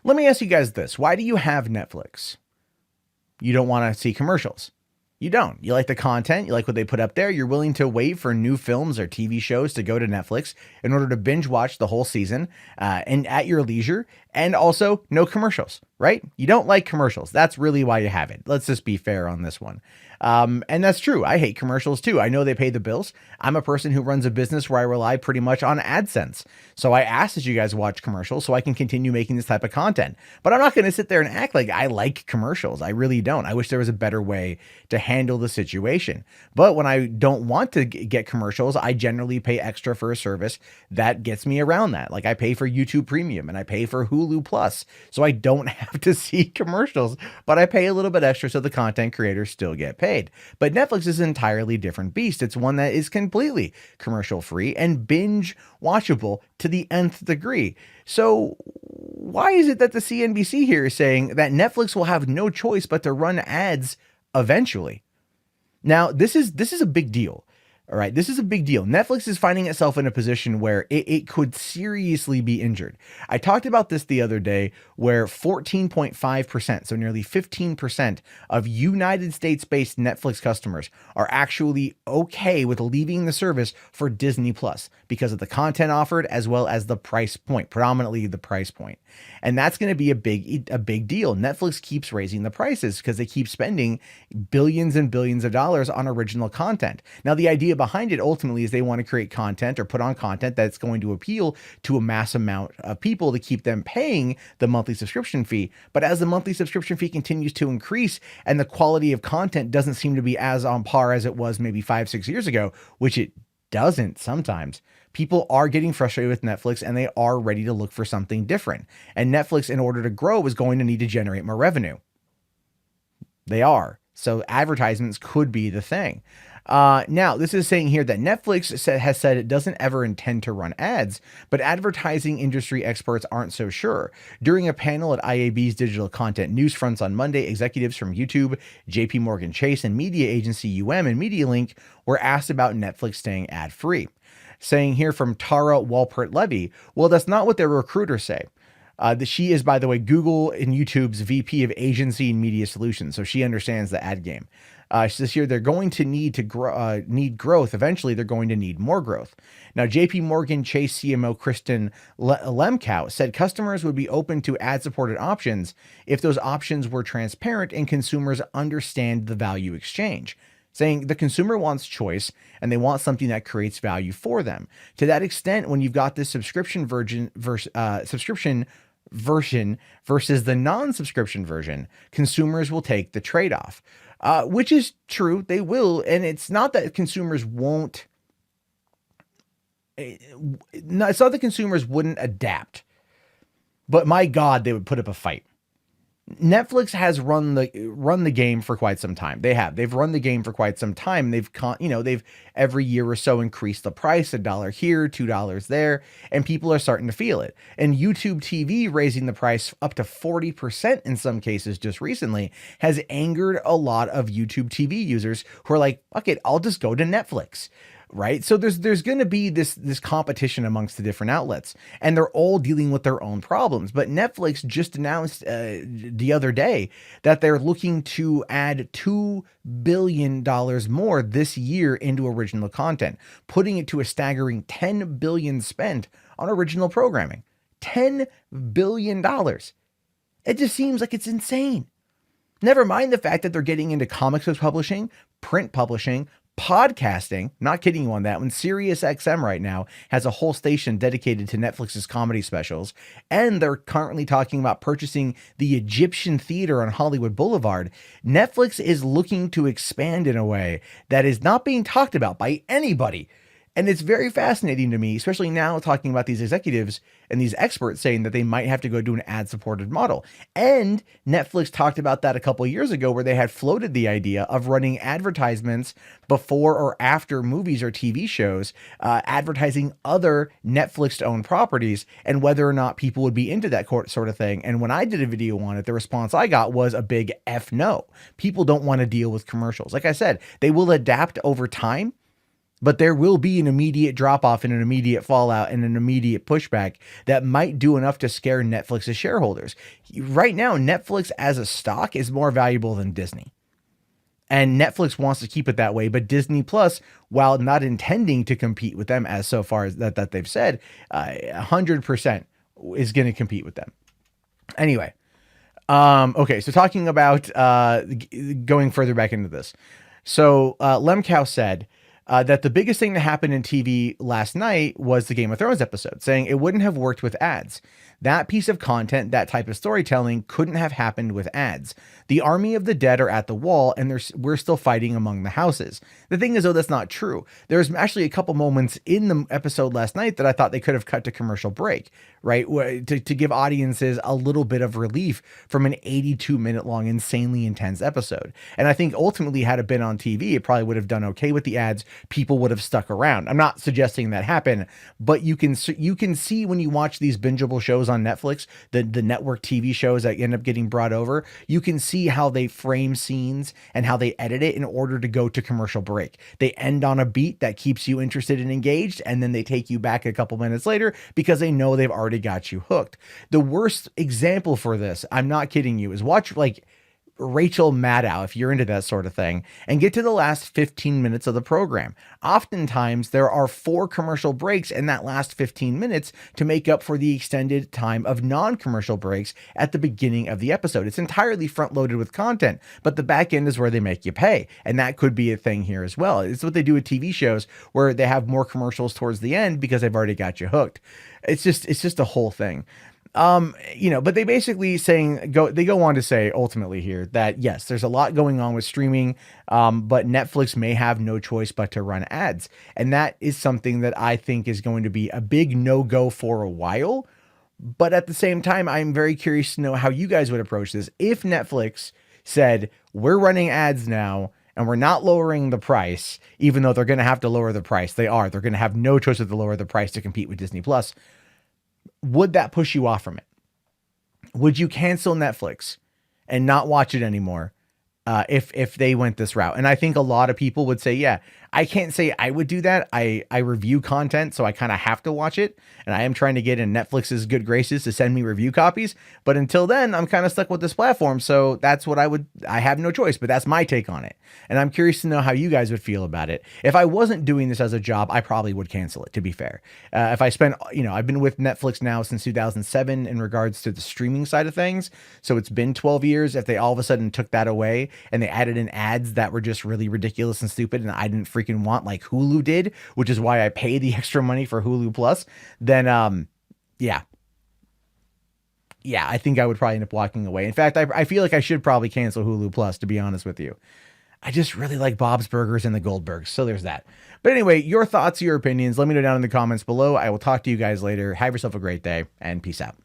Let me ask you guys this. Why do you have Netflix? You don't want to see commercials. You don't. You like the content. You like what they put up there. You're willing to wait for new films or TV shows to go to Netflix in order to binge watch the whole season and at your leisure. And also, no commercials, right? You don't like commercials. That's really why you have it. Let's just be fair on this one. And that's true. I hate commercials too. I know they pay the bills. I'm a person who runs a business where I rely pretty much on AdSense. So I ask that you guys watch commercials so I can continue making this type of content. But I'm not going to sit there and act like I like commercials. I really don't. I wish there was a better way to handle the situation. But when I don't want to get commercials, I generally pay extra for a service that gets me around that. Like I pay for YouTube Premium and I pay for Hulu Plus, so I don't have to see commercials, but I pay a little bit extra so the content creators still get paid. But Netflix is an entirely different beast. It's one that is completely commercial free and binge watchable to the nth degree. So why is it that the CNBC here is saying that Netflix will have no choice but to run ads eventually? Now, this is a big deal. All right, this is a big deal. Netflix is finding itself in a position where it could seriously be injured. I talked about this the other day where 14.5%, so nearly 15% of United States-based Netflix customers are actually okay with leaving the service for Disney Plus because of the content offered as well as the price point, predominantly the price point. And that's going to be a big deal. Netflix keeps raising the prices because they keep spending billions and billions of dollars on original content. Now, the idea behind it ultimately is they want to create content or put on content that's going to appeal to a mass amount of people to keep them paying the monthly subscription fee. But as the monthly subscription fee continues to increase and the quality of content doesn't seem to be as on par as it was maybe 5-6 years ago, which it doesn't sometimes, people are getting frustrated with Netflix and they are ready to look for something different. And Netflix, in order to grow, is going to need to generate more revenue. They are. So advertisements could be the thing. Now, this is saying here that Netflix has said it doesn't ever intend to run ads, but advertising industry experts aren't so sure. During a panel at IAB's Digital Content News Fronts on Monday, executives from YouTube, JP Morgan Chase, and media agency UM and MediaLink were asked about Netflix staying ad-free. Saying here from Tara Walpert-Levy, well, that's not what their recruiters say. She is, by the way, Google and YouTube's VP of Agency and Media Solutions, so she understands the ad game. She says here they're going to need growth. Eventually, they're going to need more growth. Now, JP Morgan Chase CMO Kristen Lemkow said customers would be open to ad-supported options if those options were transparent and consumers understand the value exchange, saying the consumer wants choice and they want something that creates value for them. To that extent, when you've got this subscription version versus the non-subscription version, consumers will take the trade-off, which is true. They will. And it's not that consumers won't. No, it's not that consumers wouldn't adapt, but my God, they would put up a fight. Netflix has run the game for quite some time. They've run the game for quite some time. They've every year or so increased the price, $1 here, $2 there, and people are starting to feel it. And YouTube TV raising the price up to 40% in some cases just recently has angered a lot of YouTube TV users who are like, okay, I'll just go to Netflix. Right. So there's going to be this competition amongst the different outlets, and they're all dealing with their own problems. But Netflix just announced the other day that they're looking to add $2 billion more this year into original content, putting it to a staggering $10 billion spent on original programming. $10 billion. It just seems like it's insane. Never mind the fact that they're getting into comics book publishing, print publishing, podcasting. Not kidding you on that one. SiriusXM right now has a whole station dedicated to Netflix's comedy specials, and they're currently talking about purchasing the Egyptian Theater on Hollywood Boulevard. Netflix is looking to expand in a way that is not being talked about by anybody. And it's very fascinating to me, especially now talking about these executives and these experts saying that they might have to go do an ad-supported model. And Netflix talked about that a couple of years ago where they had floated the idea of running advertisements before or after movies or TV shows, advertising other Netflix-owned properties and whether or not people would be into that sort of thing. And when I did a video on it, the response I got was a big F no. People don't want to deal with commercials. Like I said, they will adapt over time. But there will be an immediate drop off and an immediate fallout and an immediate pushback that might do enough to scare Netflix's shareholders. Right now, Netflix as a stock is more valuable than Disney. And Netflix wants to keep it that way, but Disney Plus, while not intending to compete with them as so far as that they've said, 100% is going to compete with them. Anyway, okay, so talking about going further back into this. So Lemcow said that the biggest thing that happened in TV last night was the Game of Thrones episode, saying it wouldn't have worked with ads. That piece of content, that type of storytelling couldn't have happened with ads. The army of the dead are at the wall and we're still fighting among the houses. The thing is, though, that's not true. There's actually a couple moments in the episode last night that I thought they could have cut to commercial break, right? To give audiences a little bit of relief from an 82-minute long, insanely intense episode. And I think ultimately, had it been on TV, it probably would have done okay with the ads. People would have stuck around. I'm not suggesting that happen, but you can see when you watch these bingeable shows on Netflix, the network TV shows that end up getting brought over, you can see how they frame scenes and how they edit it in order to go to commercial break. They end on a beat that keeps you interested and engaged, and then they take you back a couple minutes later because they know they've already got you hooked. The worst example for this, I'm not kidding you, is watch like Rachel Maddow, if you're into that sort of thing, and get to the last 15 minutes of the program. Oftentimes, there are 4 commercial breaks in that last 15 minutes to make up for the extended time of non-commercial breaks at the beginning of the episode. It's entirely front-loaded with content, but the back end is where they make you pay, and that could be a thing here as well. It's what they do with TV shows where they have more commercials towards the end because they've already got you hooked. It's just a whole thing. But they basically they go on to say ultimately here that yes, there's a lot going on with streaming, but Netflix may have no choice but to run ads. And that is something that I think is going to be a big no-go for a while. But at the same time, I'm very curious to know how you guys would approach this. If Netflix said, we're running ads now, and we're not lowering the price, even though they're going to have to lower the price. They're going to have no choice but to lower the price to compete with Disney Plus. Would that push you off from it? Would you cancel Netflix and not watch it anymore if they went this route? And I think a lot of people would say, yeah, I can't say I would do that. I review content, so I kind of have to watch it. And I am trying to get in Netflix's good graces to send me review copies. But until then, I'm kind of stuck with this platform. So that's what I have no choice, but that's my take on it. And I'm curious to know how you guys would feel about it. If I wasn't doing this as a job, I probably would cancel it, to be fair. If I spent, I've been with Netflix now since 2007 in regards to the streaming side of things. So it's been 12 years. If they all of a sudden took that away and they added in ads that were just really ridiculous and stupid and I didn't freaking want like Hulu did, which is why I pay the extra money for Hulu Plus, then yeah, I think I would probably end up walking away. In fact, I feel like I should probably cancel Hulu Plus, to be honest with you. I just really like Bob's Burgers and the Goldbergs, so there's that. But anyway, your thoughts, your opinions, let me know down in the comments below. I will talk to you guys later. Have yourself a great day, and peace out.